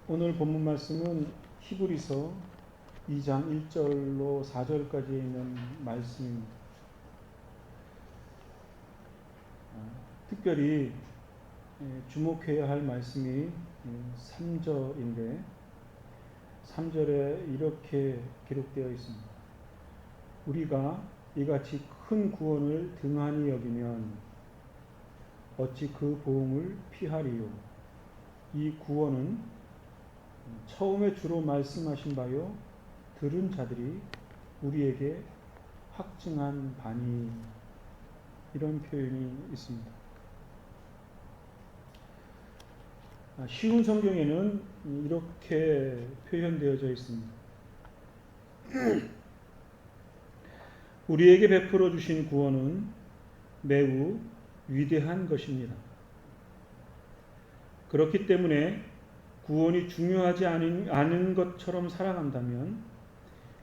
오늘 본문 말씀은 히브리서 2장 1절로 4절까지 있는 말씀입니다. 특별히 주목해야 할 말씀이 3절인데 3절에 이렇게 기록되어 있습니다. 우리가 이같이 큰 구원을 등한히 여기면 어찌 그 보응을 피하리요. 이 구원은 처음에 주로 말씀하신 바요 들은 자들이 우리에게 확증한 바니, 이런 표현이 있습니다. 쉬운 성경에는 이렇게 표현되어져 있습니다. 우리에게 베풀어 주신 구원은 매우 위대한 것입니다. 그렇기 때문에 구원이 중요하지 않은 것처럼 살아간다면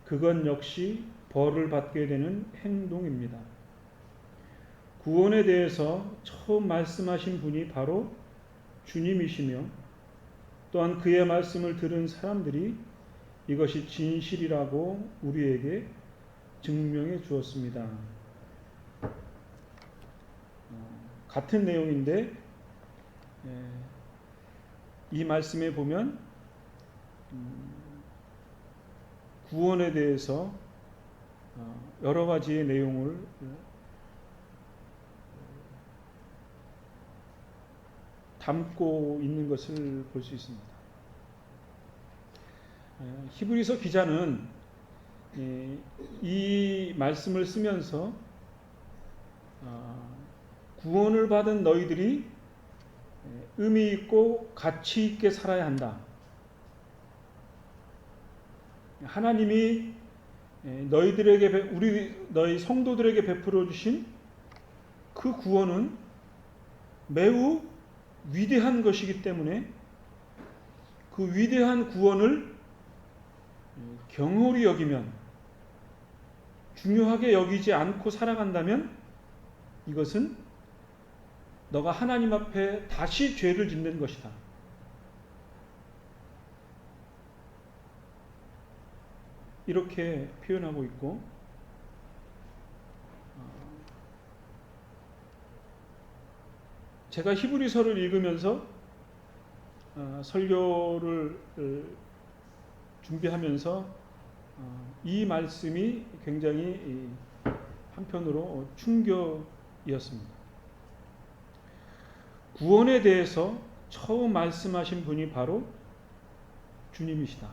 그건 역시 벌을 받게 되는 행동입니다. 구원에 대해서 처음 말씀하신 분이 바로 주님이시며 또한 그의 말씀을 들은 사람들이 이것이 진실이라고 우리에게 증명해 주었습니다. 같은 내용인데 이 말씀에 보면 구원에 대해서 여러 가지의 내용을 담고 있는 것을 볼 수 있습니다. 히브리서 기자는 이 말씀을 쓰면서 구원을 받은 너희들이 의미 있고 가치 있게 살아야 한다. 하나님이 너희 성도들에게 베풀어 주신 그 구원은 매우 위대한 것이기 때문에 그 위대한 구원을 경홀히 여기면, 중요하게 여기지 않고 살아간다면 이것은 너가 하나님 앞에 다시 죄를 짓는 것이다. 이렇게 표현하고 있고, 제가 히브리서를 읽으면서 설교를 준비하면서 이 말씀이 굉장히 한편으로 충격이었습니다. 구원에 대해서 처음 말씀하신 분이 바로 주님이시다.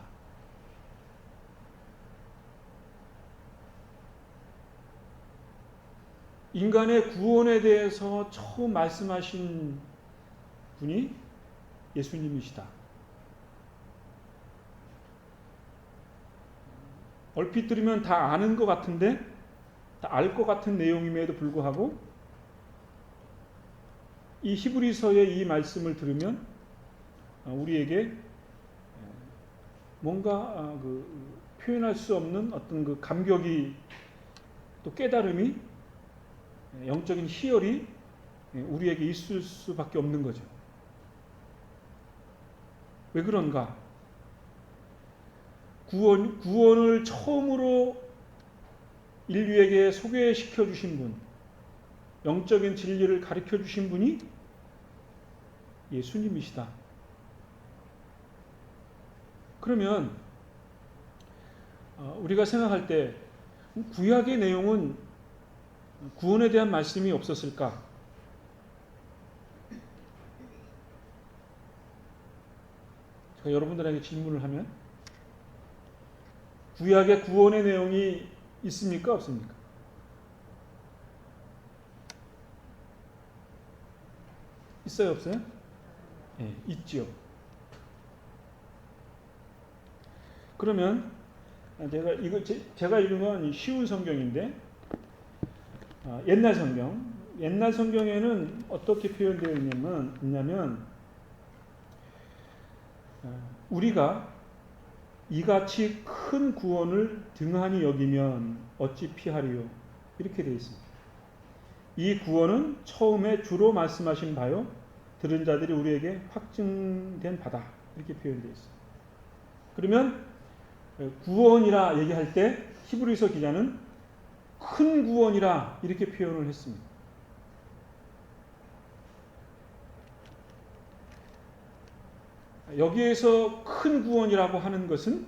인간의 구원에 대해서 처음 말씀하신 분이 예수님이시다. 얼핏 들으면 다 아는 것 같은데, 다 알 것 같은 내용임에도 불구하고 이 히브리서의 이 말씀을 들으면 우리에게 뭔가 표현할 수 없는 어떤 그 감격이, 또 깨달음이, 영적인 희열이 우리에게 있을 수밖에 없는 거죠. 왜 그런가? 구원을 처음으로 인류에게 소개시켜 주신 분, 영적인 진리를 가르쳐 주신 분이 예수님이시다. 그러면 우리가 생각할 때 구약의 내용은 구원에 대한 말씀이 없었을까? 제가 여러분들에게 질문을 하면 구약의 구원의 내용이 있습니까? 없습니까? 있어요? 없어요? 네, 있지요. 그러면 제가 읽은 건 쉬운 성경인데, 옛날 성경에는 어떻게 표현되어 있냐면 우리가 이같이 큰 구원을 등한히 여기면 어찌 피하리요, 이렇게 되어 있습니다. 이 구원은 처음에 주로 말씀하신 바요 들은 자들이 우리에게 확증된 바다, 이렇게 표현되어 있습니다. 그러면 구원이라 얘기할 때 히브리서 기자는 큰 구원이라 이렇게 표현을 했습니다. 여기에서 큰 구원이라고 하는 것은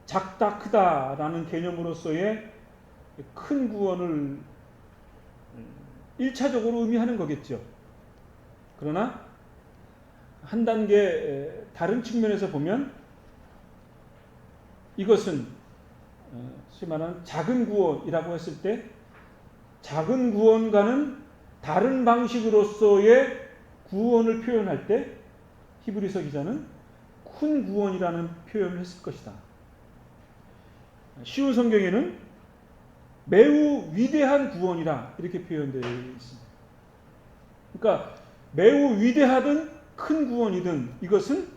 작다 크다라는 개념으로서의 큰 구원을 1차적으로 의미하는 거겠죠. 그러나 한 단계 다른 측면에서 보면 이것은 소위 말하는 작은 구원이라고 했을 때 작은 구원과는 다른 방식으로서의 구원을 표현할 때 히브리서 기자는 큰 구원이라는 표현을 했을 것이다. 쉬운 성경에는 매우 위대한 구원이라 이렇게 표현되어 있습니다. 그러니까 매우 위대하든 큰 구원이든 이것은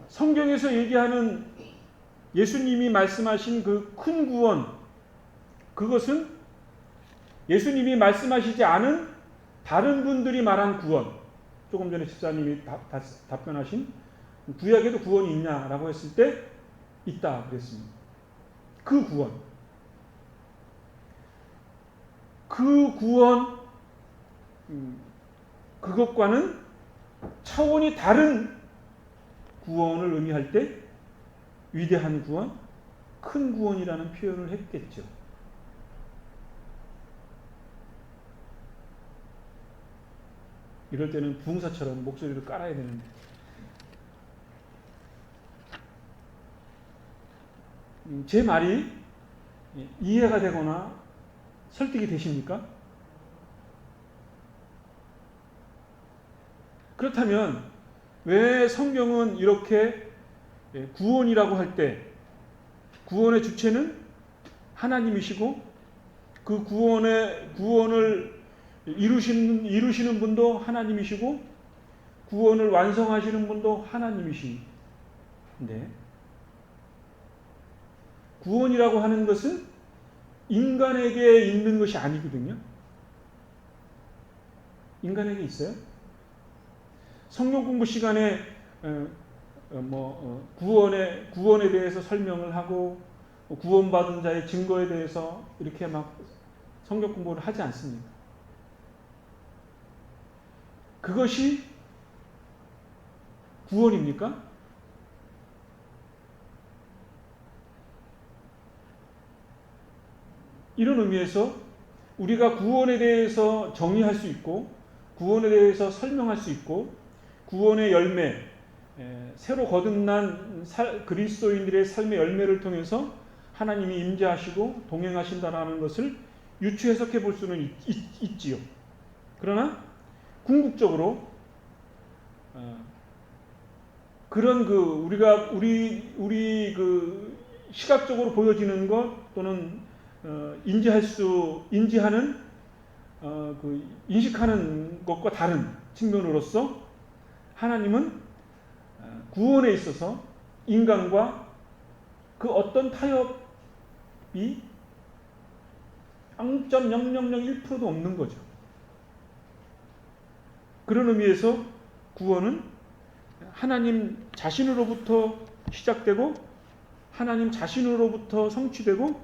성경에서 얘기하는 예수님이 말씀하신 그 큰 구원, 그것은 예수님이 말씀하시지 않은 다른 분들이 말한 구원, 조금 전에 집사님이 답변하신 구약에도 구원이 있냐라고 했을 때 있다 그랬습니다. 그 구원, 그것과는 차원이 다른 구원을 의미할 때 위대한 구원, 큰 구원이라는 표현을 했겠죠. 이럴 때는 부흥사처럼 목소리를 깔아야 되는데 제 말이 이해가 되거나 설득이 되십니까? 그렇다면 왜 성경은 이렇게 구원이라고 할 때 구원의 주체는 하나님이시고 그 구원을 이루시는 분도 하나님이시고 구원을 완성하시는 분도 하나님이신데 구원이라고 하는 것은 인간에게 있는 것이 아니거든요. 인간에게 있어요? 성경 공부 시간에 구원에 대해서 설명을 하고 구원받은 자의 증거에 대해서 이렇게 막 성경 공부를 하지 않습니다. 그것이 구원입니까? 이런 의미에서 우리가 구원에 대해서 정의할 수 있고 구원에 대해서 설명할 수 있고 구원의 열매, 새로 거듭난 그리스도인들의 삶의 열매를 통해서 하나님이 임재하시고 동행하신다라는 것을 유추 해석해 볼 수는 있지요. 그러나 궁극적으로 그런 우리 시각적으로 보여지는 것 또는 인지하는 인식하는 것과 다른 측면으로서 하나님은 구원에 있어서 인간과 그 어떤 타협이 0.0001%도 없는 거죠. 그런 의미에서 구원은 하나님 자신으로부터 시작되고 하나님 자신으로부터 성취되고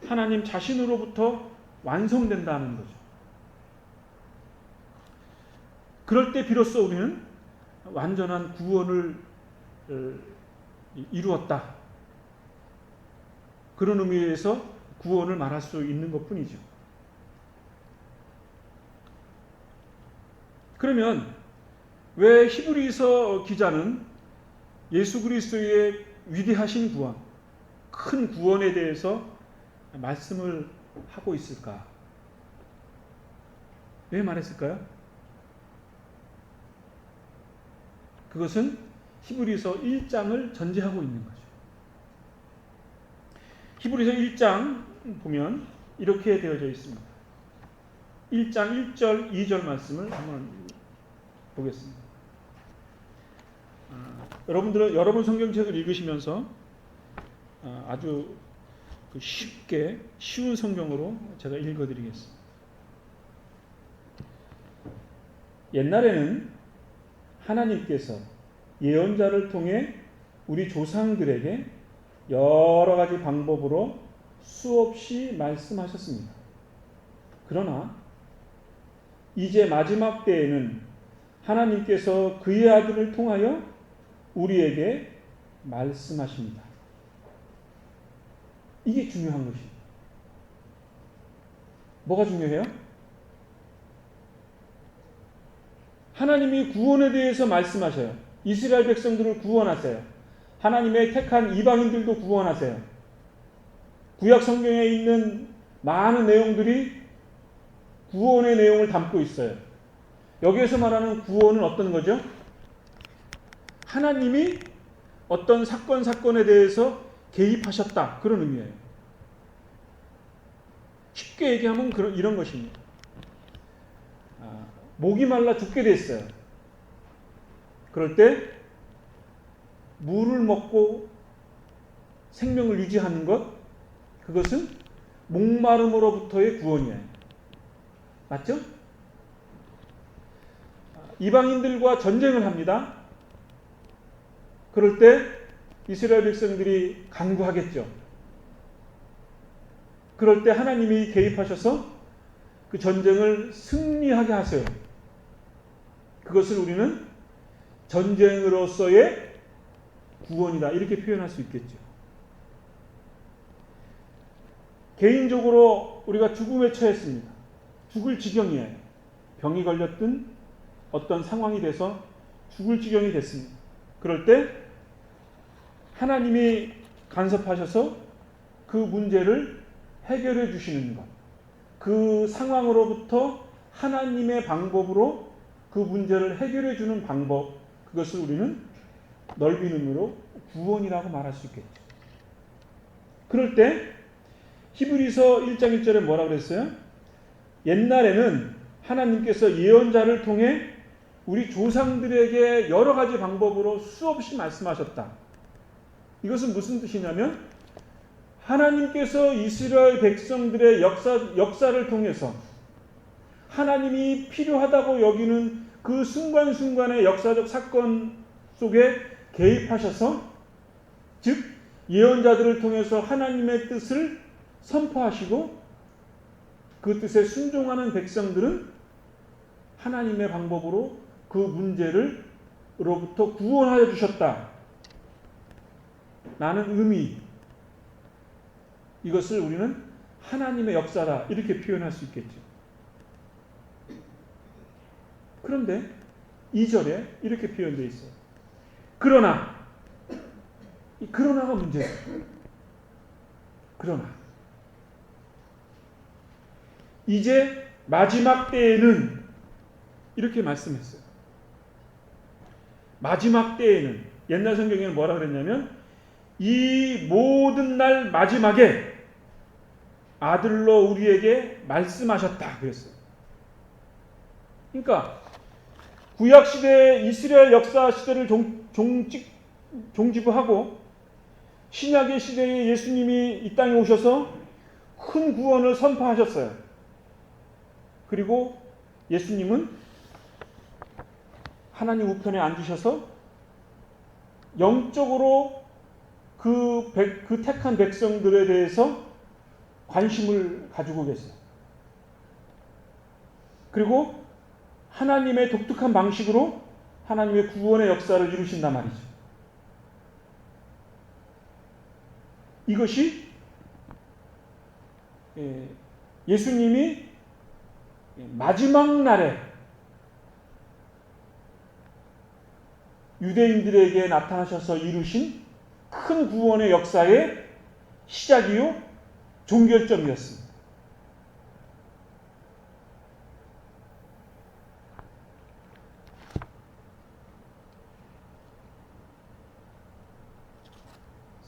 하나님 자신으로부터 완성된다는 거죠. 그럴 때 비로소 우리는 완전한 구원을 이루었다. 그런 의미에서 구원을 말할 수 있는 것뿐이죠. 그러면 왜 히브리서 기자는 예수 그리스도의 위대하신 구원, 큰 구원에 대해서 말씀을 하고 있을까? 왜 말했을까요? 그것은 히브리서 1장을 전제하고 있는 거죠. 히브리서 1장 보면 이렇게 되어져 있습니다. 1장 1절 2절 말씀을 한번 보겠습니다. 여러분 성경책을 읽으시면서 아주 쉽게 쉬운 성경으로 제가 읽어드리겠습니다. 옛날에는 하나님께서 예언자를 통해 우리 조상들에게 여러 가지 방법으로 수없이 말씀하셨습니다. 그러나 이제 마지막 때에는 하나님께서 그의 아들을 통하여 우리에게 말씀하십니다. 이게 중요한 것입니다. 뭐가 중요해요? 하나님이 구원에 대해서 말씀하셔요. 이스라엘 백성들을 구원하세요. 하나님의 택한 이방인들도 구원하세요. 구약 성경에 있는 많은 내용들이 구원의 내용을 담고 있어요. 여기에서 말하는 구원은 어떤 거죠? 하나님이 어떤 사건에 대해서 개입하셨다. 그런 의미예요. 쉽게 얘기하면 이런 것입니다. 목이 말라 죽게 됐어요. 그럴 때 물을 먹고 생명을 유지하는 것, 그것은 목마름으로부터의 구원이에요. 맞죠? 이방인들과 전쟁을 합니다. 그럴 때 이스라엘 백성들이 간구하겠죠. 그럴 때 하나님이 개입하셔서 그 전쟁을 승리하게 하세요. 그것을 우리는 전쟁으로서의 구원이다, 이렇게 표현할 수 있겠죠. 개인적으로 우리가 죽음에 처했습니다. 죽을 지경이에요. 병이 걸렸든 어떤 상황이 돼서 죽을 지경이 됐습니다. 그럴 때 하나님이 간섭하셔서 그 문제를 해결해 주시는 것, 그 상황으로부터 하나님의 방법으로 그 문제를 해결해 주는 방법, 그것을 우리는 넓은 의미로 구원이라고 말할 수 있겠죠. 그럴 때 히브리서 1장 1절에 뭐라고 그랬어요? 옛날에는 하나님께서 예언자를 통해 우리 조상들에게 여러 가지 방법으로 수없이 말씀하셨다. 이것은 무슨 뜻이냐면 하나님께서 이스라엘 백성들의 역사를 통해서 하나님이 필요하다고 여기는 그 순간순간의 역사적 사건 속에 개입하셔서, 즉 예언자들을 통해서 하나님의 뜻을 선포하시고 그 뜻에 순종하는 백성들은 하나님의 방법으로 그 문제로부터 구원하여 주셨다 라는 의미, 이것을 우리는 하나님의 역사다, 이렇게 표현할 수 있겠죠. 그런데 2절에 이렇게 표현되어 있어요. 이 그러나가 문제예요. 그러나 이제 마지막 때에는, 이렇게 말씀했어요. 마지막 때에는, 옛날 성경에는 뭐라 그랬냐면 이 모든 날 마지막에 아들로 우리에게 말씀하셨다 그랬어요. 그러니까 구약 시대의 이스라엘 역사 시대를 종지부하고 신약의 시대에 예수님이 이 땅에 오셔서 큰 구원을 선포하셨어요. 그리고 예수님은 하나님 우편에 앉으셔서 영적으로 그 택한 백성들에 대해서 관심을 가지고 계세요. 그리고 하나님의 독특한 방식으로 하나님의 구원의 역사를 이루신단 말이죠. 이것이 예수님이 마지막 날에 유대인들에게 나타나셔서 이루신 큰 구원의 역사의 시작이요 종결점이었습니다.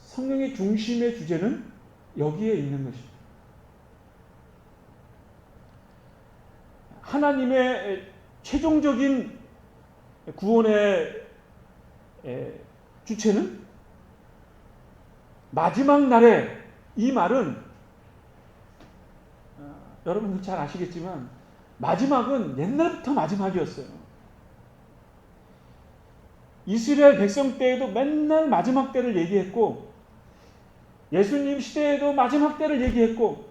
성령의 중심의 주제는 여기에 있는 것입니다. 하나님의 최종적인 구원의 주체는 마지막 날에, 이 말은 여러분들 잘 아시겠지만 마지막은 옛날부터 마지막이었어요. 이스라엘 백성 때에도 맨날 마지막 때를 얘기했고, 예수님 시대에도 마지막 때를 얘기했고,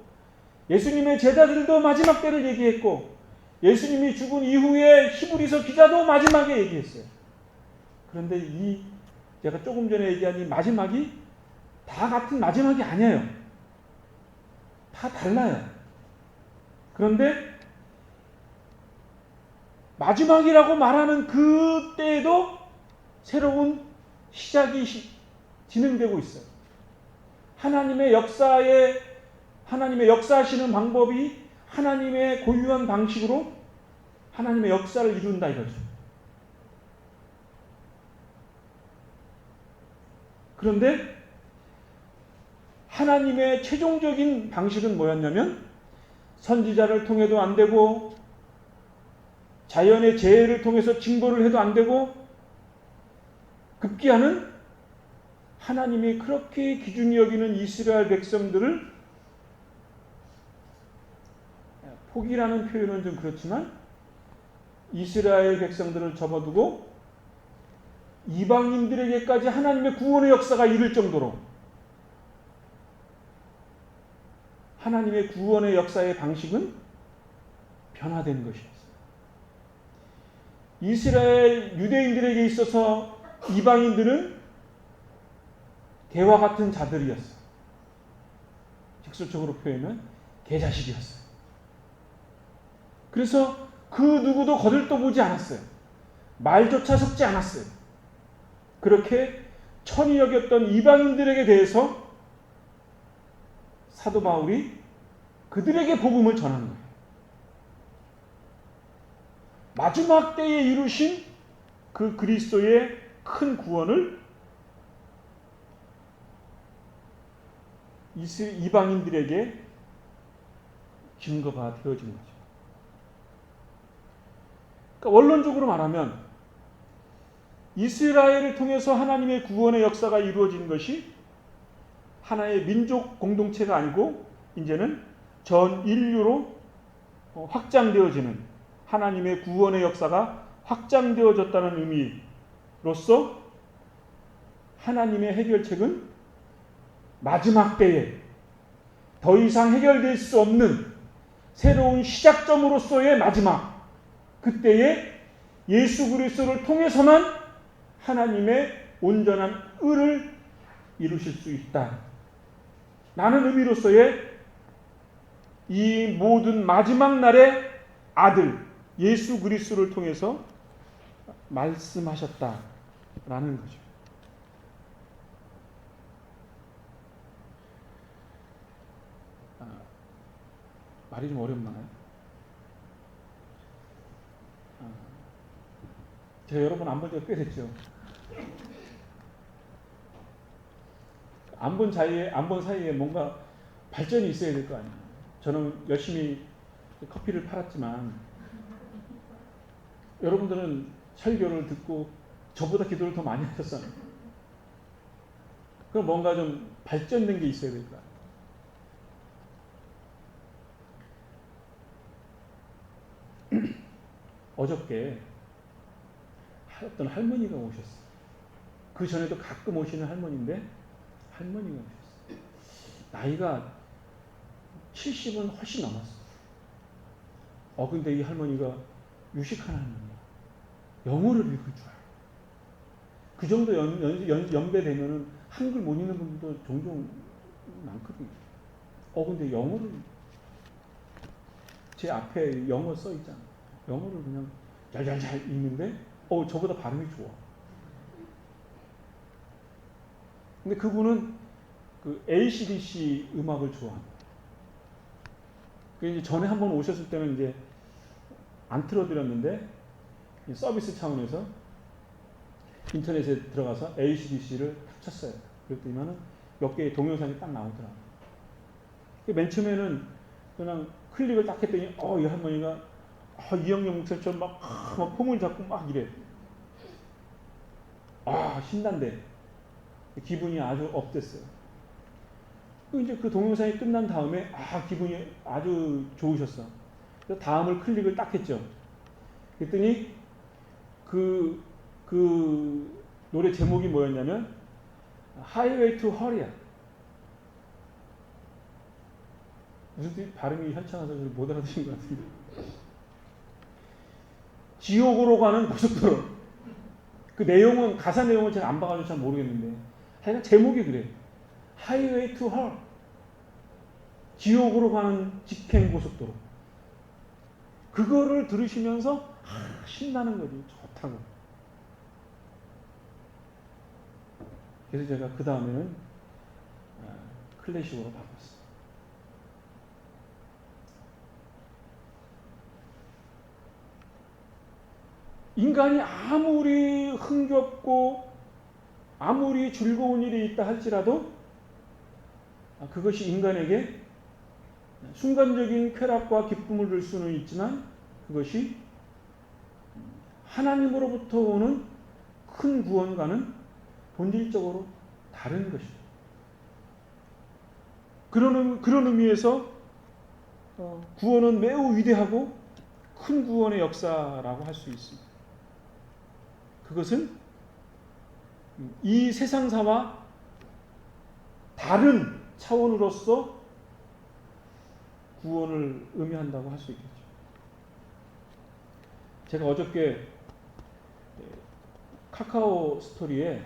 예수님의 제자들도 마지막 때를 얘기했고, 예수님이 죽은 이후에 히브리서 기자도 마지막에 얘기했어요. 그런데 제가 조금 전에 얘기한 이 마지막이 다 같은 마지막이 아니에요. 다 달라요. 그런데 마지막이라고 말하는 그때에도 새로운 시작이 진행되고 있어요. 하나님의 역사하시는 방법이 하나님의 고유한 방식으로 하나님의 역사를 이룬다 이거죠. 그런데 하나님의 최종적인 방식은 뭐였냐면, 선지자를 통해도 안 되고, 자연의 재해를 통해서 징벌을 해도 안 되고, 급기야는 하나님이 그렇게 기준히 여기는 이스라엘 백성들을, 포기라는 표현은 좀 그렇지만 이스라엘 백성들을 접어두고 이방인들에게까지 하나님의 구원의 역사가 이를 정도로 하나님의 구원의 역사의 방식은 변화된 것이었어요. 이스라엘 유대인들에게 있어서 이방인들은 개와 같은 자들이었어요. 직설적으로 표현하면 개자식이었어요. 그래서 그 누구도 거들떠보지 않았어요. 말조차 섞지 않았어요. 그렇게 천히 여겼던 이방인들에게 대해서 사도 바울이 그들에게 복음을 전하는 거예요. 마지막 때에 이루신 그 그리스도의 큰 구원을 이방인들에게 증거가 되어진 거죠. 그러니까 원론적으로 말하면 이스라엘을 통해서 하나님의 구원의 역사가 이루어진 것이 하나의 민족 공동체가 아니고 이제는 전 인류로 확장되어지는 하나님의 구원의 역사가 확장되어졌다는 의미로서 하나님의 해결책은 마지막 때에 더 이상 해결될 수 없는 새로운 시작점으로서의 마지막, 그때에 예수 그리스도를 통해서만 하나님의 온전한 의를 이루실 수 있다 라는 의미로서의 이 모든 마지막 날의 아들 예수 그리스도를 통해서 말씀하셨다라는 거죠. 말이 좀 어렵나요? 제가 여러 번 안 본 지가 꽤 됐죠. 안 본 사이에 뭔가 발전이 있어야 될 거 아니에요. 저는 열심히 커피를 팔았지만 여러분들은 설교를 듣고 저보다 기도를 더 많이 하셨잖아요. 그럼 뭔가 좀 발전된 게 있어야 될 거 아니에요. 어저께 어떤 할머니가 오셨어요. 그 전에도 가끔 오시는 할머니인데 할머니가 오셨어요. 나이가 70은 훨씬 넘었어요. 근데 이 할머니가 유식한 할머니야. 영어를 읽을 줄 알아요. 그 정도 연배 되면은 한글 못 읽는 분들도 종종 많거든요. 근데 영어를, 제 앞에 영어 써 있잖아요. 영어를 그냥 잘 읽는데, 저보다 발음이 좋아. 근데 그분은 그 AC/DC 음악을 좋아합니다. 이제 전에 한번 오셨을 때는 이제 안 틀어드렸는데, 서비스 차원에서 인터넷에 들어가서 AC/DC를 탁 쳤어요. 그랬더니만은 몇 개의 동영상이 딱 나오더라고요. 맨 처음에는 그냥 클릭을 딱 했더니, 이 할머니가 이영경 목사처럼 막 폼을 잡고 막 이래. 신난데. 기분이 아주 업됐어요. 이제 그 동영상이 끝난 다음에, 기분이 아주 좋으셨어. 그래서 다음을 클릭을 딱 했죠. 그랬더니, 그 노래 제목이 뭐였냐면 Highway to Hell이야. 무슨 발음이 현창해서 못 알아듣는 것 같은데. 지옥으로 가는 고속도로. 그 내용은 가사 내용은 제가 안 봐가지고 잘 모르겠는데 하여간 제목이 그래. Highway to Hell. 지옥으로 가는 직행 고속도로. 그거를 들으시면서 신나는 거지. 좋다고. 그래서 제가 그 다음에는 클래식으로 바꿨어요. 인간이 아무리 흥겹고 아무리 즐거운 일이 있다 할지라도 그것이 인간에게 순간적인 쾌락과 기쁨을 줄 수는 있지만 그것이 하나님으로부터 오는 큰 구원과는 본질적으로 다른 것이죠. 그런 의미에서 구원은 매우 위대하고 큰 구원의 역사라고 할 수 있습니다. 그것은 이 세상사와 다른 차원으로서 구원을 의미한다고 할 수 있겠죠. 제가 어저께 카카오 스토리에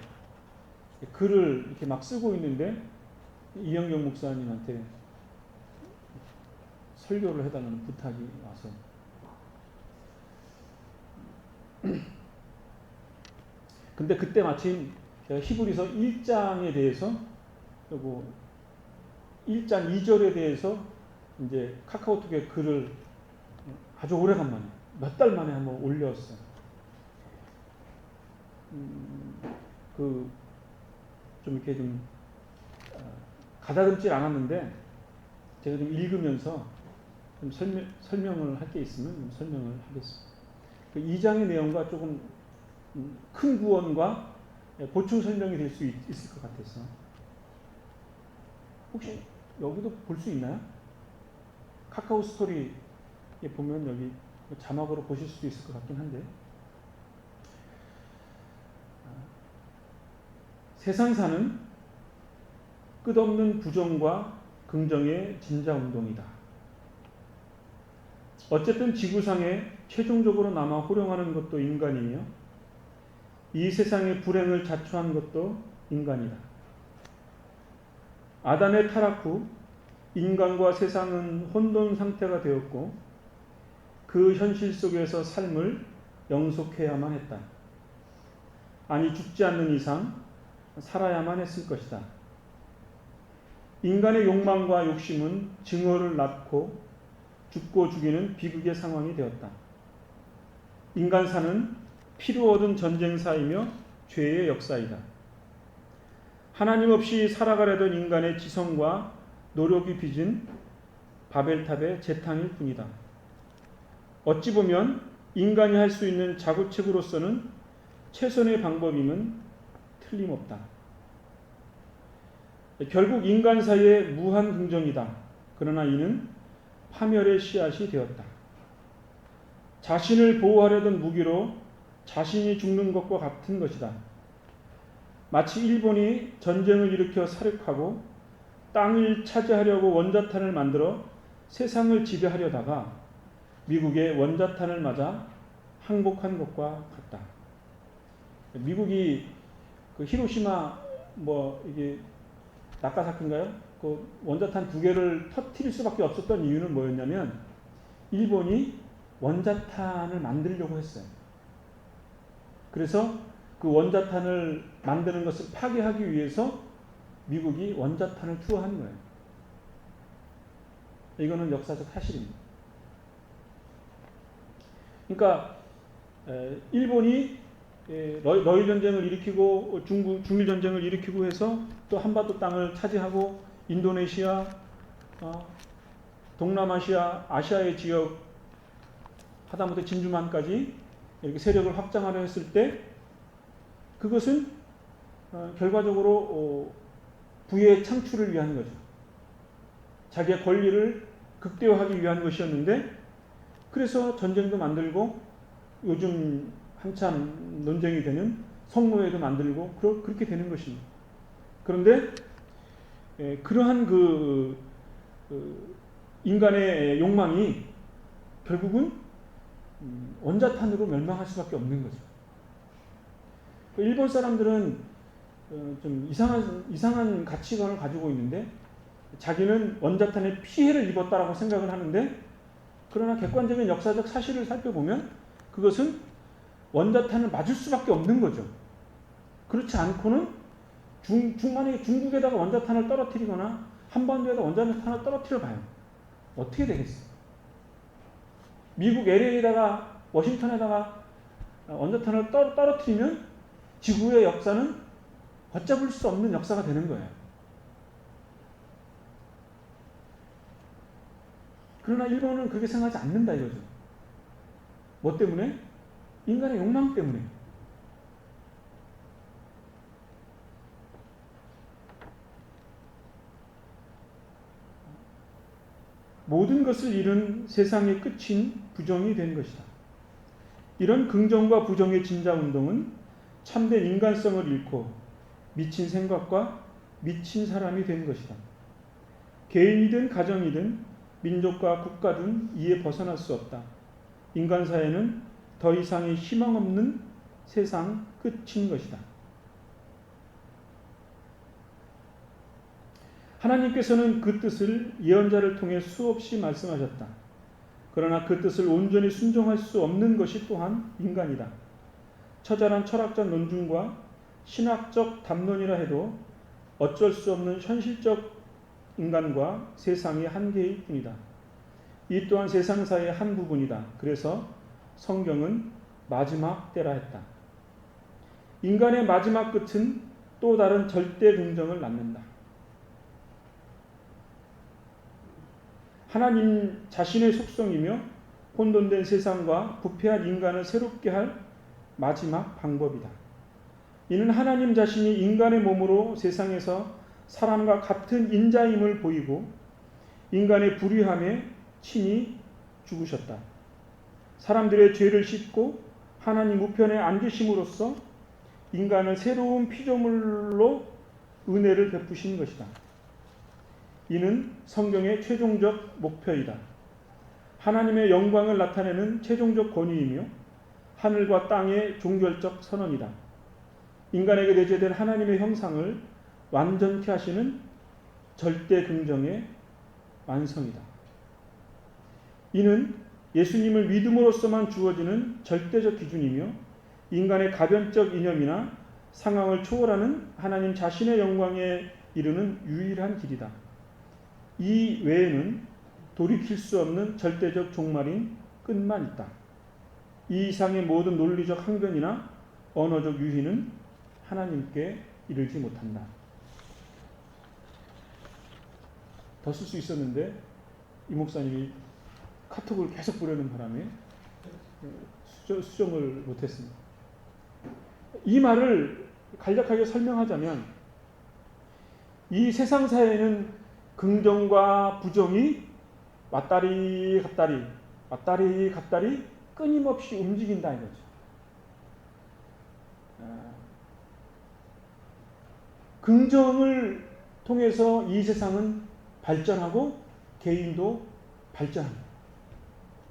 글을 이렇게 막 쓰고 있는데 이영경 목사님한테 설교를 해달라는 부탁이 와서 근데 그때 마침 제가 히브리서 1장에 대해서 그리고 1장 2절에 대해서 이제 카카오톡에 글을 아주 오래간만에 몇 달 만에 한번 올렸어요. 좀 이렇게 좀 가다듬질 않았는데 제가 좀 읽으면서 좀 설명을 할 게 있으면 좀 설명을 하겠습니다. 그 2장의 내용과 조금 큰 구원과 보충 설명이 될 수 있을 것 같아서 혹시 여기도 볼 수 있나요? 카카오 스토리에 보면 여기 자막으로 보실 수도 있을 것 같긴 한데 세상사는 끝없는 부정과 긍정의 진자운동이다. 어쨌든 지구상에 최종적으로 남아 호령하는 것도 인간이며 이 세상의 불행을 자초한 것도 인간이다. 아담의 타락 후 인간과 세상은 혼돈 상태가 되었고 그 현실 속에서 삶을 영속해야만 했다. 아니 죽지 않는 이상 살아야만 했을 것이다. 인간의 욕망과 욕심은 증오를 낳고 죽고 죽이는 비극의 상황이 되었다. 인간사는 피로 얻은 전쟁사이며 죄의 역사이다. 하나님 없이 살아가려던 인간의 지성과 노력이 빚은 바벨탑의 재탕일 뿐이다. 어찌 보면 인간이 할 수 있는 자구책으로서는 최선의 방법임은 틀림없다. 결국 인간사의 무한 긍정이다. 그러나 이는 파멸의 씨앗이 되었다. 자신을 보호하려던 무기로 자신이 죽는 것과 같은 것이다. 마치 일본이 전쟁을 일으켜 살육하고 땅을 차지하려고 원자탄을 만들어 세상을 지배하려다가 미국의 원자탄을 맞아 항복한 것과 같다. 미국이 그 히로시마 이게 나가사키인가요? 그 원자탄 2개를 터뜨릴 수밖에 없었던 이유는 뭐였냐면 일본이 원자탄을 만들려고 했어요. 그래서 그 원자탄을 만드는 것을 파괴하기 위해서 미국이 원자탄을 투하한 거예요. 이거는 역사적 사실입니다. 그러니까 일본이 러일 전쟁을 일으키고 중일 전쟁을 일으키고 해서 또 한반도 땅을 차지하고 인도네시아, 동남아시아, 아시아의 지역 하다못해 진주만까지 이렇게 세력을 확장하려 했을 때 그것은 결과적으로 부의 창출을 위한 거죠. 자기의 권리를 극대화하기 위한 것이었는데 그래서 전쟁도 만들고 요즘 한참 논쟁이 되는 성노예도 만들고 그렇게 되는 것입니다. 그런데 그러한 인간의 욕망이 결국은 원자탄으로 멸망할 수밖에 없는 거죠. 일본 사람들은 좀 이상한 가치관을 가지고 있는데 자기는 원자탄에 피해를 입었다라고 생각을 하는데, 그러나 객관적인 역사적 사실을 살펴보면 그것은 원자탄을 맞을 수밖에 없는 거죠. 그렇지 않고는 만약에 중국에다가 원자탄을 떨어뜨리거나 한반도에다 원자탄을 떨어뜨려 봐요. 어떻게 되겠어요? 미국 LA에다가 워싱턴에다가 원자탄을 떨어뜨리면 지구의 역사는 걷잡을 수 없는 역사가 되는 거예요. 그러나 일본은 그렇게 생각하지 않는다 이거죠. 뭐 때문에? 인간의 욕망 때문에. 모든 것을 잃은 세상의 끝인 부정이 된 것이다. 이런 긍정과 부정의 진자운동은 참된 인간성을 잃고 미친 생각과 미친 사람이 된 것이다. 개인이든 가정이든 민족과 국가든 이에 벗어날 수 없다. 인간 사회는 더 이상의 희망 없는 세상 끝인 것이다. 하나님께서는 그 뜻을 예언자를 통해 수없이 말씀하셨다. 그러나 그 뜻을 온전히 순종할 수 없는 것이 또한 인간이다. 처절한 철학적 논증과 신학적 담론이라 해도 어쩔 수 없는 현실적 인간과 세상의 한계일 뿐이다. 이 또한 세상사의 한 부분이다. 그래서 성경은 마지막 때라 했다. 인간의 마지막 끝은 또 다른 절대 긍정을 낳는다. 하나님 자신의 속성이며 혼돈된 세상과 부패한 인간을 새롭게 할 마지막 방법이다. 이는 하나님 자신이 인간의 몸으로 세상에서 사람과 같은 인자임을 보이고 인간의 불의함에 친히 죽으셨다. 사람들의 죄를 씻고 하나님 우편에 앉으심으로써 인간을 새로운 피조물로 은혜를 베푸신 것이다. 이는 성경의 최종적 목표이다. 하나님의 영광을 나타내는 최종적 권위이며 하늘과 땅의 종결적 선언이다. 인간에게 내재된 하나님의 형상을 완전케 하시는 절대 긍정의 완성이다. 이는 예수님을 믿음으로써만 주어지는 절대적 기준이며 인간의 가변적 이념이나 상황을 초월하는 하나님 자신의 영광에 이르는 유일한 길이다. 이 외에는 돌이킬 수 없는 절대적 종말인 끝만 있다. 이 이상의 모든 논리적 항변이나 언어적 유희는 하나님께 이르지 못한다. 더 쓸 수 있었는데 이 목사님이 카톡을 계속 보내는 바람에 수정을 못했습니다. 이 말을 간략하게 설명하자면 이 세상 사회는 긍정과 부정이 왔다리 갔다리 끊임없이 움직인다 이거죠. 긍정을 통해서 이 세상은 발전하고 개인도 발전합니다.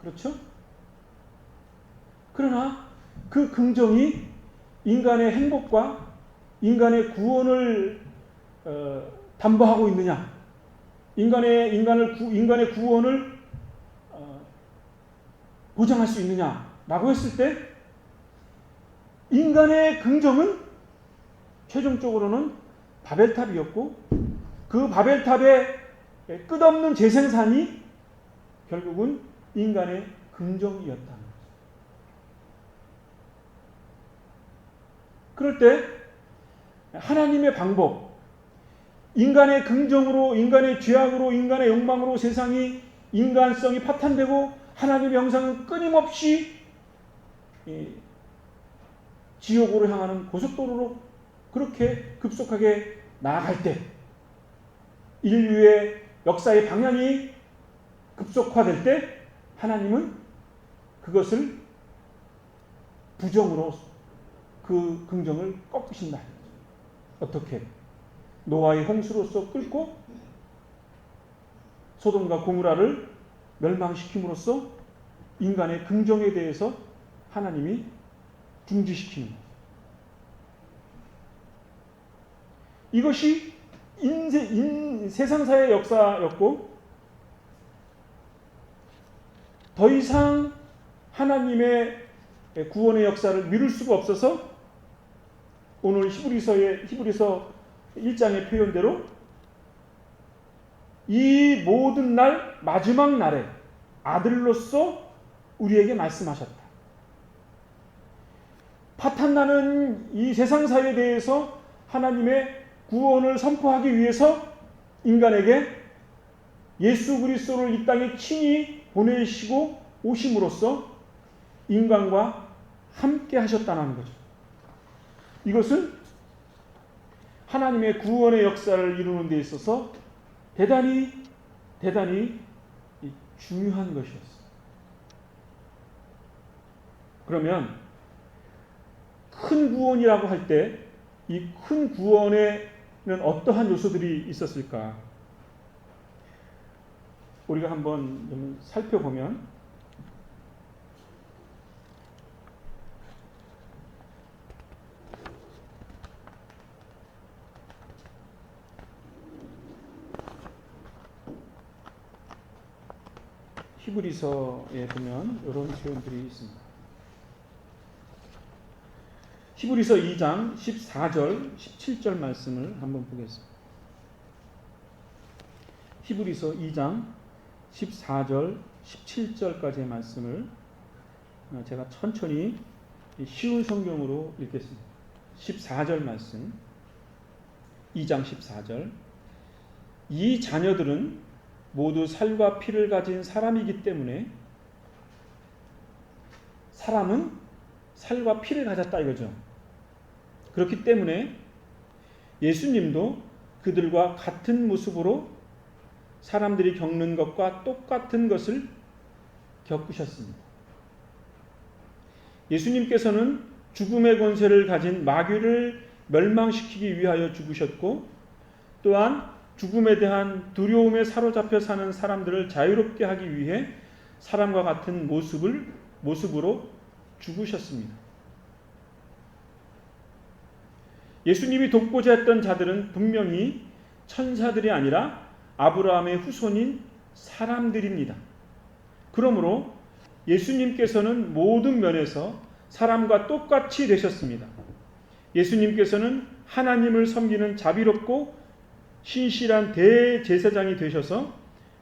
그렇죠? 그러나 그 긍정이 인간의 행복과 인간의 구원을 담보하고 있느냐? 인간의 구원을 보장할 수 있느냐라고 했을 때 인간의 긍정은 최종적으로는 바벨탑이었고 그 바벨탑의 끝없는 재생산이 결국은 인간의 긍정이었다는 거죠. 그럴 때 하나님의 방법, 인간의 긍정으로, 인간의 죄악으로, 인간의 욕망으로 세상이 인간성이 파탄되고 하나님의 형상은 끊임없이 지옥으로 향하는 고속도로로 그렇게 급속하게 나아갈 때 인류의 역사의 방향이 급속화될 때 하나님은 그것을 부정으로 그 긍정을 꺾으신다. 어떻게? 노아의 홍수로서 끌고 소돔과 고모라를 멸망시킴으로써 인간의 긍정에 대해서 하나님이 중지시키는 거예요. 이것이 세상사의 역사였고, 더 이상 하나님의 구원의 역사를 미룰 수가 없어서 오늘 히브리서 1장의 표현대로 이 모든 날 마지막 날에 아들로서 우리에게 말씀하셨다. 파탄나는 이 세상사에 대해서 하나님의 구원을 선포하기 위해서 인간에게 예수 그리스도를 이 땅에 친히 보내시고 오심으로써 인간과 함께 하셨다는 거죠. 이것은 하나님의 구원의 역사를 이루는 데 있어서 대단히 중요한 것이었어요. 그러면 큰 구원이라고 할 때 이 큰 구원에는 어떠한 요소들이 있었을까? 우리가 한번 좀 살펴보면 히브리서에 보면 이런 표현들이 있습니다. 히브리서 2장 14절, 17절 말씀을 한번 보겠습니다. 히브리서 2장 14절, 17절까지의 말씀을 제가 천천히 쉬운 성경으로 읽겠습니다. 14절 말씀, 2장 14절. 이 자녀들은 모두 살과 피를 가진 사람이기 때문에, 사람은 살과 피를 가졌다 이거죠. 그렇기 때문에 예수님도 그들과 같은 모습으로 사람들이 겪는 것과 똑같은 것을 겪으셨습니다. 예수님께서는 죽음의 권세를 가진 마귀를 멸망시키기 위하여 죽으셨고, 또한 죽음에 대한 두려움에 사로잡혀 사는 사람들을 자유롭게 하기 위해 사람과 같은 모습으로 죽으셨습니다. 예수님이 돕고자 했던 자들은 분명히 천사들이 아니라 아브라함의 후손인 사람들입니다. 그러므로 예수님께서는 모든 면에서 사람과 똑같이 되셨습니다. 예수님께서는 하나님을 섬기는 자비롭고 신실한 대제사장이 되셔서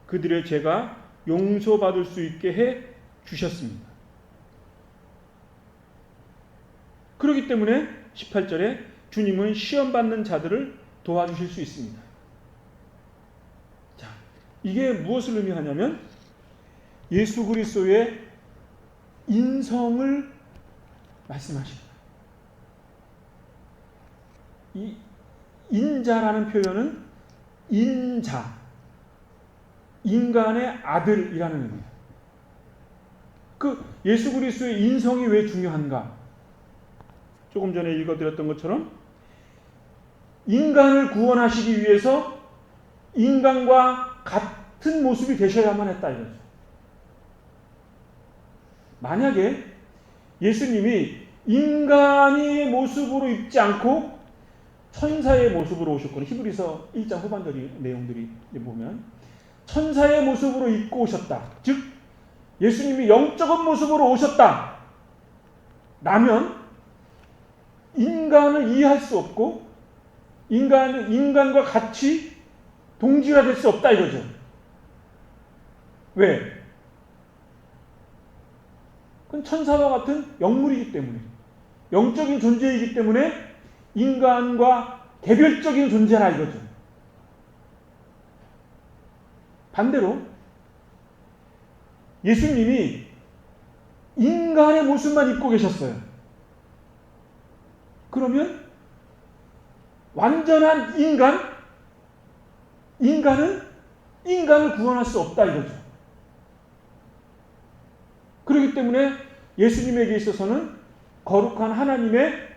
그들의 죄가 용서받을 수 있게 해 주셨습니다. 그렇기 때문에 18절에 주님은 시험받는 자들을 도와주실 수 있습니다. 자, 이게 무엇을 의미하냐면 예수 그리스도의 인성을 말씀하십니다. 이 인자라는 표현은 인자, 인간의 아들이라는 의미예요. 그 예수 그리스도의 인성이 왜 중요한가? 조금 전에 읽어드렸던 것처럼 인간을 구원하시기 위해서 인간과 같은 모습이 되셔야만 했다 이거죠. 만약에 예수님이 인간의 모습으로 입지 않고 천사의 모습으로 오셨거나, 히브리서 1장 후반절의 내용들이 보면 천사의 모습으로 입고 오셨다. 즉 예수님이 영적인 모습으로 오셨다 라면 인간을 이해할 수 없고 인간과 같이 동질화될 수 없다 이거죠. 왜? 그건 천사와 같은 영물이기 때문에, 영적인 존재이기 때문에 인간과 개별적인 존재라 이거죠. 반대로 예수님이 인간의 모습만 입고 계셨어요. 그러면 완전한 인간은 인간을 구원할 수 없다 이거죠. 그렇기 때문에 예수님에게 있어서는 거룩한 하나님의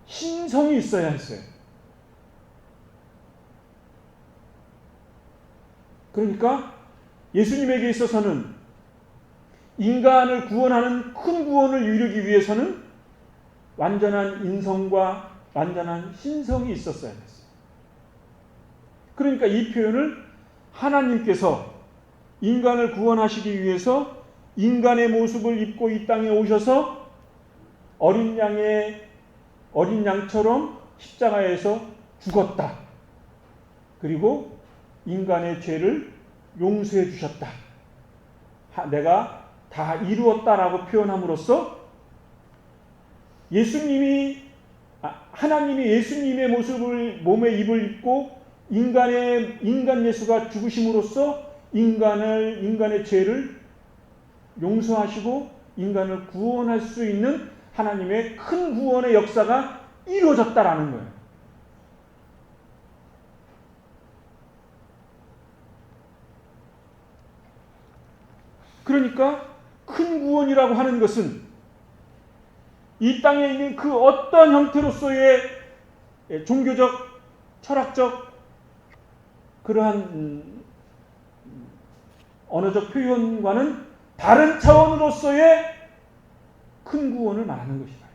신성이 있어야 했어요. 그러니까 예수님에게 있어서는 인간을 구원하는 큰 구원을 이루기 위해서는 완전한 인성과 완전한 신성이 있었어야 했어요. 그러니까 이 표현을 하나님께서 인간을 구원하시기 위해서 인간의 모습을 입고 이 땅에 오셔서 어린 양처럼 십자가에서 죽었다. 그리고 인간의 죄를 용서해 주셨다. 내가 다 이루었다라고 표현함으로써 하나님이 예수님의 모습을 몸에 입을 입고 인간 예수가 죽으심으로써 인간의 죄를 용서하시고 인간을 구원할 수 있는 하나님의 큰 구원의 역사가 이루어졌다라는 거예요. 그러니까 큰 구원이라고 하는 것은 이 땅에 있는 그 어떤 형태로서의 종교적, 철학적 그러한 언어적 표현과는 다른 차원으로서의 큰 구원을 말하는 것이다.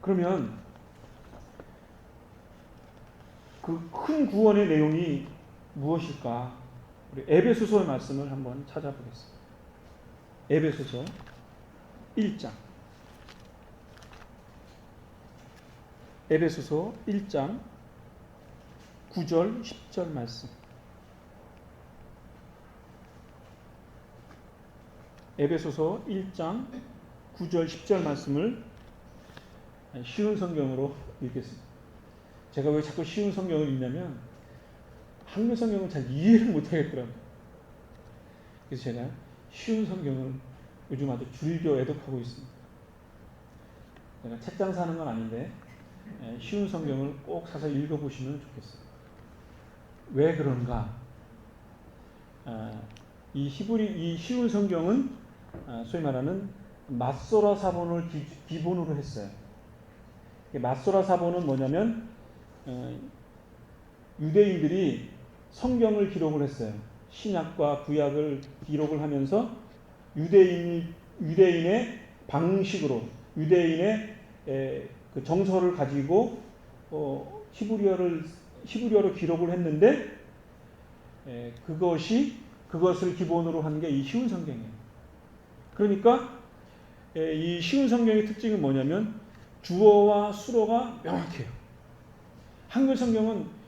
그러면 그 큰 구원의 내용이 무엇일까? 우리 에베소서의 말씀을 한번 찾아보겠습니다. 에베소서 1장. 에베소서 1장 9절 10절 말씀. 에베소서 1장 9절 10절 말씀을 쉬운 성경으로 읽겠습니다. 제가 왜 자꾸 쉬운 성경을 읽냐면 한글 성경을 잘 이해를 못하겠더라고요. 그래서 제가 쉬운 성경을 요즘 아주 즐겨 애독하고 있습니다. 제가 책장 사는 건 아닌데 쉬운 성경을 꼭 사서 읽어보시면 좋겠어요. 왜 그런가? 이 쉬운 성경은 소위 말하는 맛소라 사본을 기본으로 했어요. 맛소라 사본은 뭐냐면 유대인들이 성경을 기록을 했어요. 신약과 구약을 기록을 하면서 유대인의 방식으로 유대인의 그 정서를 가지고 히브리어로 기록을 했는데 그것을 기본으로 한 게 이 쉬운 성경이에요. 그러니까 이 쉬운 성경의 특징은 뭐냐면 주어와 수어가 명확해요. 한글 성경은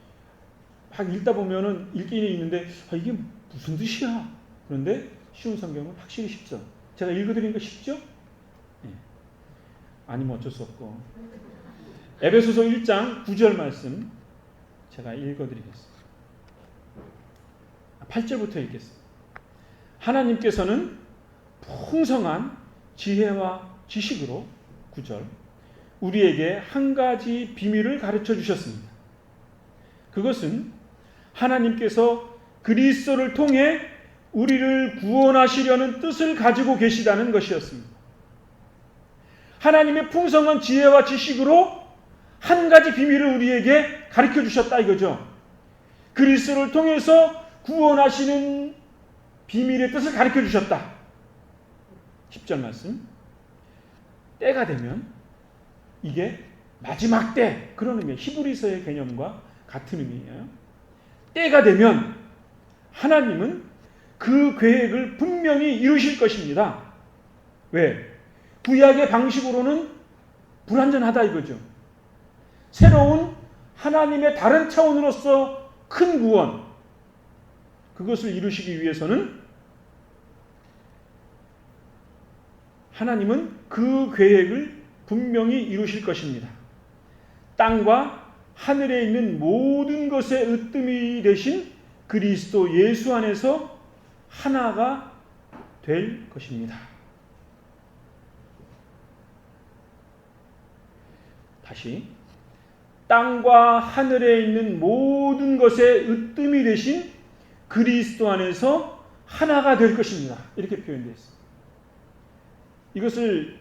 막 읽다 보면은 읽기는 있는데 이게 무슨 뜻이야? 그런데 쉬운 성경은 확실히 쉽죠. 제가 읽어드린 거 쉽죠? 네. 아니면 어쩔 수 없고. 에베소서 1장 9절 말씀 제가 읽어드리겠습니다. 8절부터 읽겠습니다. 하나님께서는 풍성한 지혜와 지식으로 9절 우리에게 한 가지 비밀을 가르쳐 주셨습니다. 그것은 하나님께서 그리스도를 통해 우리를 구원하시려는 뜻을 가지고 계시다는 것이었습니다. 하나님의 풍성한 지혜와 지식으로 한 가지 비밀을 우리에게 가르쳐 주셨다 이거죠. 그리스도를 통해서 구원하시는 비밀의 뜻을 가르쳐 주셨다. 10절 말씀. 때가 되면 이게 마지막 때 그런 의미예요. 히브리서의 개념과 같은 의미예요. 때가 되면 하나님은 그 계획을 분명히 이루실 것입니다. 왜? 구약의 방식으로는 불완전하다 이거죠. 새로운 하나님의 다른 차원으로서 큰 구원, 그것을 이루시기 위해서는 하나님은 그 계획을 분명히 이루실 것입니다. 땅과 하늘에 있는 모든 것의 으뜸이 되신 그리스도 예수 안에서 하나가 될 것입니다. 다시 땅과 하늘에 있는 모든 것의 으뜸이 되신 그리스도 안에서 하나가 될 것입니다. 이렇게 표현되어 있습니다. 이것을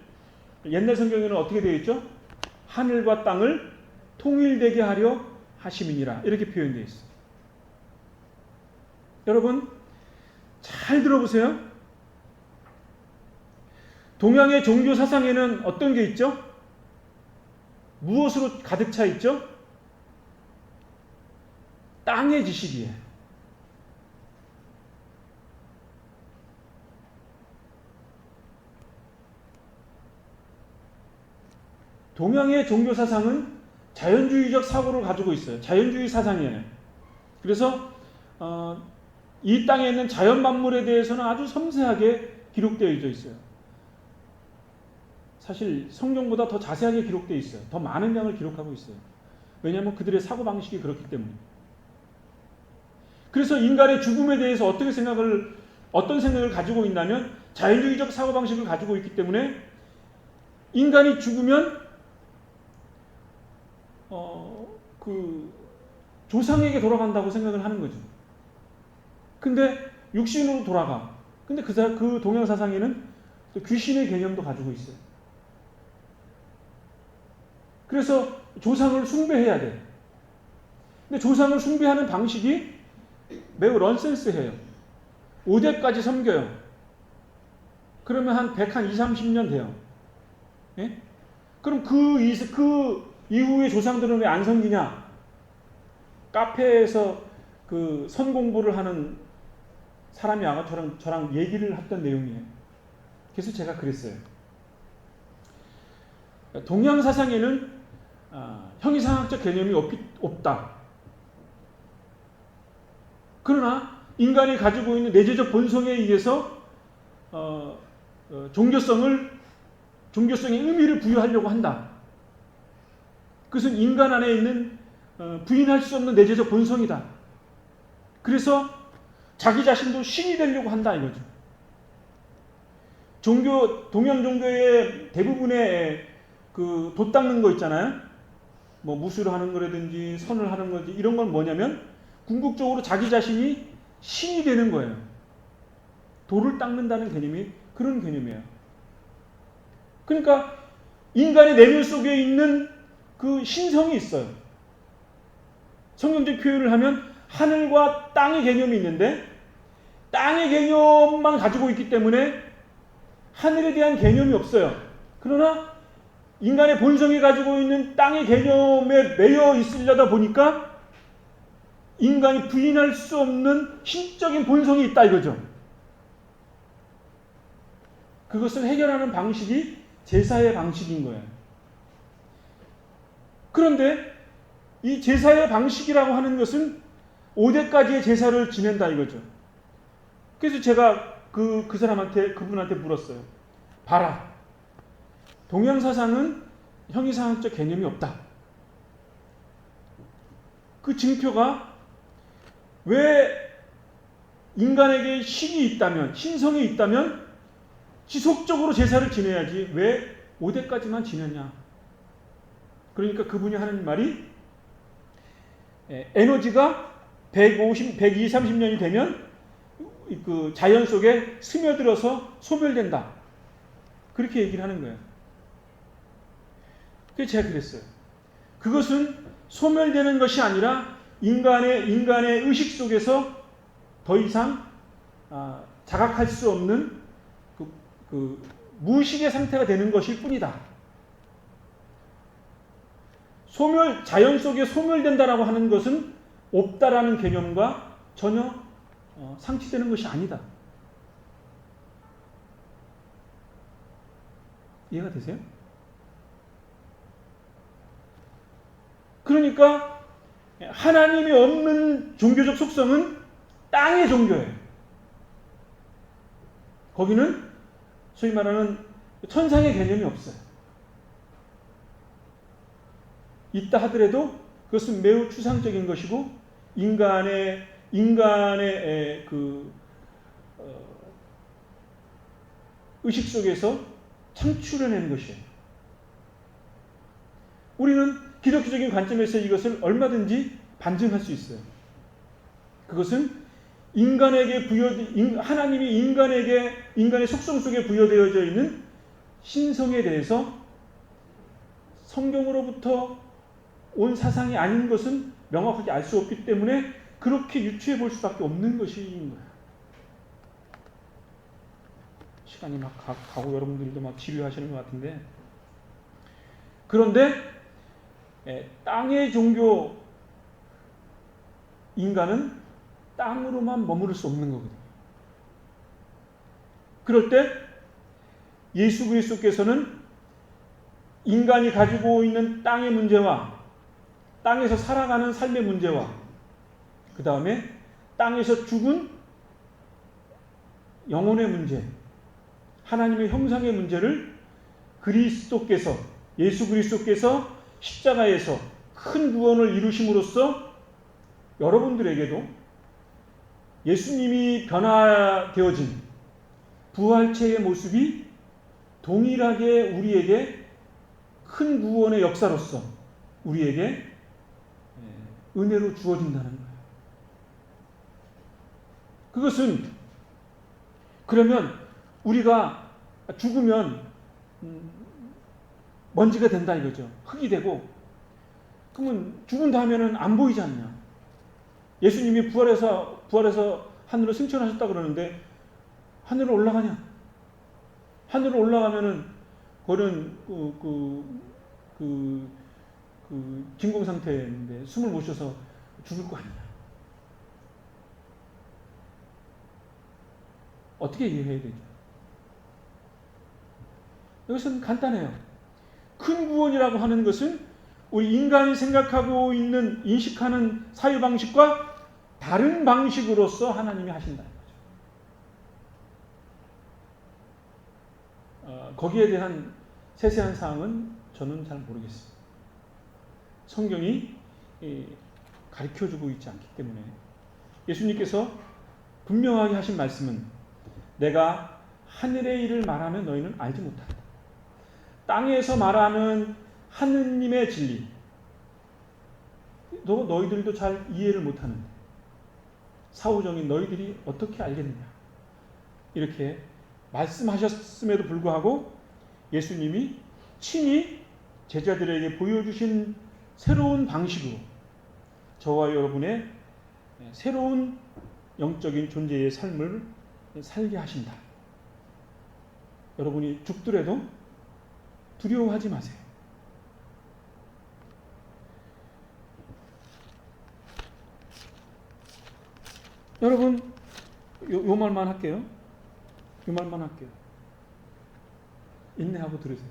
옛날 성경에는 어떻게 되어 있죠? 하늘과 땅을 통일되게 하려 하심이니라 이렇게 표현되어 있습니다. 여러분 잘 들어보세요. 동양의 종교 사상에는 어떤 게 있죠? 무엇으로 가득 차 있죠? 땅의 지식이에요. 동양의 종교 사상은 자연주의적 사고를 가지고 있어요. 자연주의 사상이에요. 그래서 이 땅에 있는 자연 만물에 대해서는 아주 섬세하게 기록되어 있어요. 사실 성경보다 더 자세하게 기록되어 있어요. 더 많은 양을 기록하고 있어요. 왜냐하면 그들의 사고방식이 그렇기 때문에. 그래서 인간의 죽음에 대해서 어떤 생각을 가지고 있냐면 자연주의적 사고방식을 가지고 있기 때문에 인간이 죽으면 조상에게 돌아간다고 생각을 하는 거죠. 근데 육신으로 돌아가. 근데 그 동양 사상에는 또 귀신의 개념도 가지고 있어요. 그래서 조상을 숭배해야 돼. 근데 조상을 숭배하는 방식이 매우 넌센스해요. 5대까지 섬겨요. 그러면 한 120, 30년 돼요. 예? 그럼 그 이후의 조상들은 왜 안 섬기냐? 카페에서 그 선 공부를 하는 사람이 아마 저랑 얘기를 했던 내용이에요. 그래서 제가 그랬어요. 동양 사상에는 형이상학적 개념이 없다. 그러나 인간이 가지고 있는 내재적 본성에 의해서 종교성의 의미를 부여하려고 한다. 그것은 인간 안에 있는 부인할 수 없는 내재적 본성이다. 그래서 자기 자신도 신이 되려고 한다 이거죠. 동양 종교의 대부분의 그 돛 닦는 거 있잖아요. 뭐 무술을 하는 거라든지 선을 하는 거지 이런 건 뭐냐면 궁극적으로 자기 자신이 신이 되는 거예요. 돌을 닦는다는 개념이 그런 개념이에요. 그러니까 인간의 내면 속에 있는 그 신성이 있어요. 성경적 표현을 하면 하늘과 땅의 개념이 있는데 땅의 개념만 가지고 있기 때문에 하늘에 대한 개념이 없어요. 그러나 인간의 본성이 가지고 있는 땅의 개념에 매여 있으려다 보니까 인간이 부인할 수 없는 신적인 본성이 있다 이거죠. 그것을 해결하는 방식이 제사의 방식인 거예요. 그런데 이 제사의 방식이라고 하는 것은 5대까지의 제사를 지낸다 이거죠. 그래서 제가 그분한테 물었어요. 봐라. 동양 사상은 형이상학적 개념이 없다. 그 증표가 왜 인간에게 신이 있다면, 신성이 있다면 지속적으로 제사를 지내야지 왜 5대까지만 지냈냐. 그러니까 그분이 하는 말이 에너지가 120, 30년이 되면 그 자연 속에 스며들어서 소멸된다. 그렇게 얘기를 하는 거예요. 그래서 제가 그랬어요. 그것은 소멸되는 것이 아니라 인간의 의식 속에서 더 이상 자각할 수 없는 그 무의식의 상태가 되는 것일 뿐이다. 자연 속에 소멸된다라고 하는 것은 없다라는 개념과 전혀 상치되는 것이 아니다. 이해가 되세요? 그러니까 하나님이 없는 종교적 속성은 땅의 종교예요. 거기는 소위 말하는 천상의 개념이 없어요. 있다 하더라도 그것은 매우 추상적인 것이고 인간의 그 의식 속에서 창출해낸 것이에요. 우리는 기독교적인 관점에서 이것을 얼마든지 반증할 수 있어요. 그것은 인간에게 하나님이 인간의 속성 속에 부여되어져 있는 신성에 대해서 성경으로부터 온 사상이 아닌 것은 명확하게 알 수 없기 때문에 그렇게 유추해 볼 수밖에 없는 것인 거예요. 시간이 막 가고 여러분들도 막 지루하시는 것 같은데, 그런데 땅의 종교 인간은 땅으로만 머무를 수 없는 거거든요. 그럴 때 예수 그리스도께서는 인간이 가지고 있는 땅의 문제와 땅에서 살아가는 삶의 문제와 그 다음에 땅에서 죽은 영혼의 문제, 하나님의 형상의 문제를 예수 그리스도께서 십자가에서 큰 구원을 이루심으로써 여러분들에게도 예수님이 변화되어진 부활체의 모습이 동일하게 우리에게 큰 구원의 역사로서 우리에게 은혜로 주어진다는 거예요. 그것은 그러면 우리가 죽으면 먼지가 된다 이거죠. 흙이 되고, 그러면 죽은 다음에는 안 보이지 않냐. 예수님이 부활해서 하늘로 승천하셨다 그러는데 하늘로 올라가냐? 하늘로 올라가면은 그거는 진공 상태인데 숨을 못 쉬어서 죽을 거 아니냐? 어떻게 이해해야 되죠? 이것은 간단해요. 큰 구원이라고 하는 것은 우리 인간이 생각하고 있는 인식하는 사유방식과 다른 방식으로서 하나님이 하신다는 거죠. 거기에 대한 세세한 사항은 저는 잘 모르겠습니다. 성경이 가르쳐주고 있지 않기 때문에. 예수님께서 분명하게 하신 말씀은 내가 하늘의 일을 말하면 너희는 알지 못한다. 땅에서 말하는 하느님의 진리 너희들도 잘 이해를 못하는데 사후적인 너희들이 어떻게 알겠느냐, 이렇게 말씀하셨음에도 불구하고 예수님이 친히 제자들에게 보여주신 새로운 방식으로 저와 여러분의 새로운 영적인 존재의 삶을 살게 하신다. 여러분이 죽더라도 두려워하지 마세요. 여러분, 요 말만 할게요. 요 말만 할게요. 인내하고 들으세요.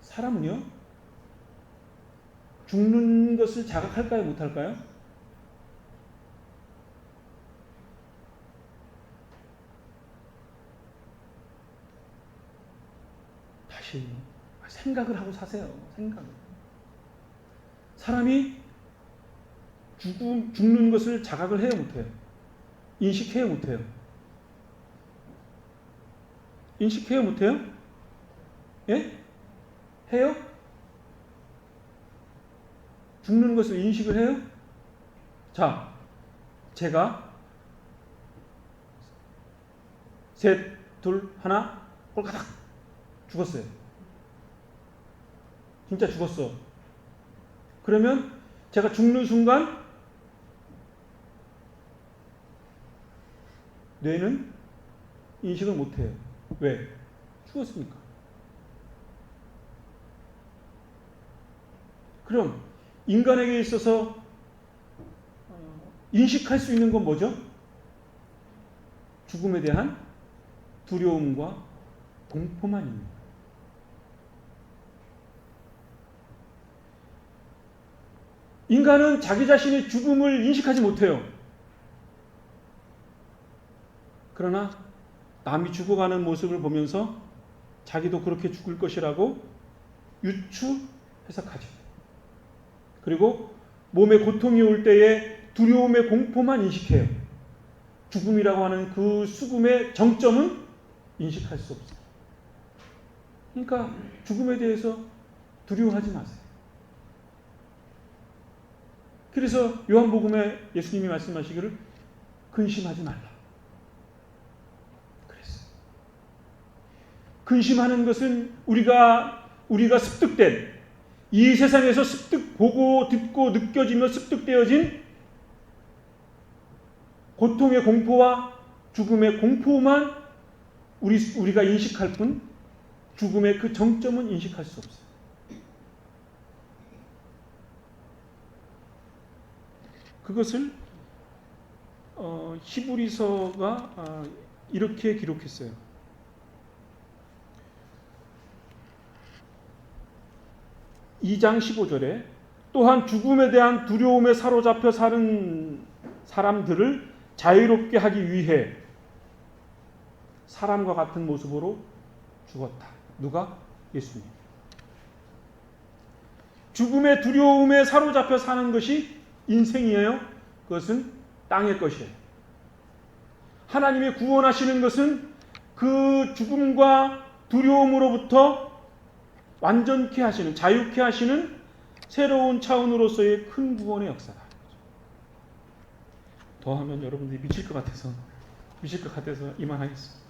사람은요, 죽는 것을 자각할까요, 못할까요? 다시 생각을 하고 사세요. 생각을. 사람이 죽는 것을 자각을 해요, 못해요? 인식해요, 못해요? 인식해요, 못해요? 예? 해요? 죽는 것을 인식을 해요? 자, 제가 셋, 둘, 하나, 꼴까닥 죽었어요. 진짜 죽었어. 그러면 제가 죽는 순간 뇌는 인식을 못해요. 왜? 죽었으니까. 그럼 인간에게 있어서 인식할 수 있는 건 뭐죠? 죽음에 대한 두려움과 공포만입니다. 인간은 자기 자신의 죽음을 인식하지 못해요. 그러나 남이 죽어가는 모습을 보면서 자기도 그렇게 죽을 것이라고 유추 해석하죠. 그리고 몸에 고통이 올 때에 두려움의 공포만 인식해요. 죽음이라고 하는 그 수금의 정점은 인식할 수 없어요. 그러니까 죽음에 대해서 두려워하지 마세요. 그래서 요한복음에 예수님이 말씀하시기를 근심하지 말라. 그랬어요. 근심하는 것은 우리가 습득된, 이 세상에서 보고 듣고 느껴지며 습득되어진 고통의 공포와 죽음의 공포만 우리가 인식할 뿐 죽음의 그 정점은 인식할 수 없어요. 그것을 히브리서가 이렇게 기록했어요. 2장 15절에 또한 죽음에 대한 두려움에 사로잡혀 사는 사람들을 자유롭게 하기 위해 사람과 같은 모습으로 죽었다. 누가? 예수님. 죽음의 두려움에 사로잡혀 사는 것이 인생이에요. 그것은 땅의 것이에요. 하나님이 구원하시는 것은 그 죽음과 두려움으로부터 완전케 하시는, 자유케 하시는 새로운 차원으로서의 큰 구원의 역사다. 더 하면 여러분들이 미칠 것 같아서 이만하겠습니다.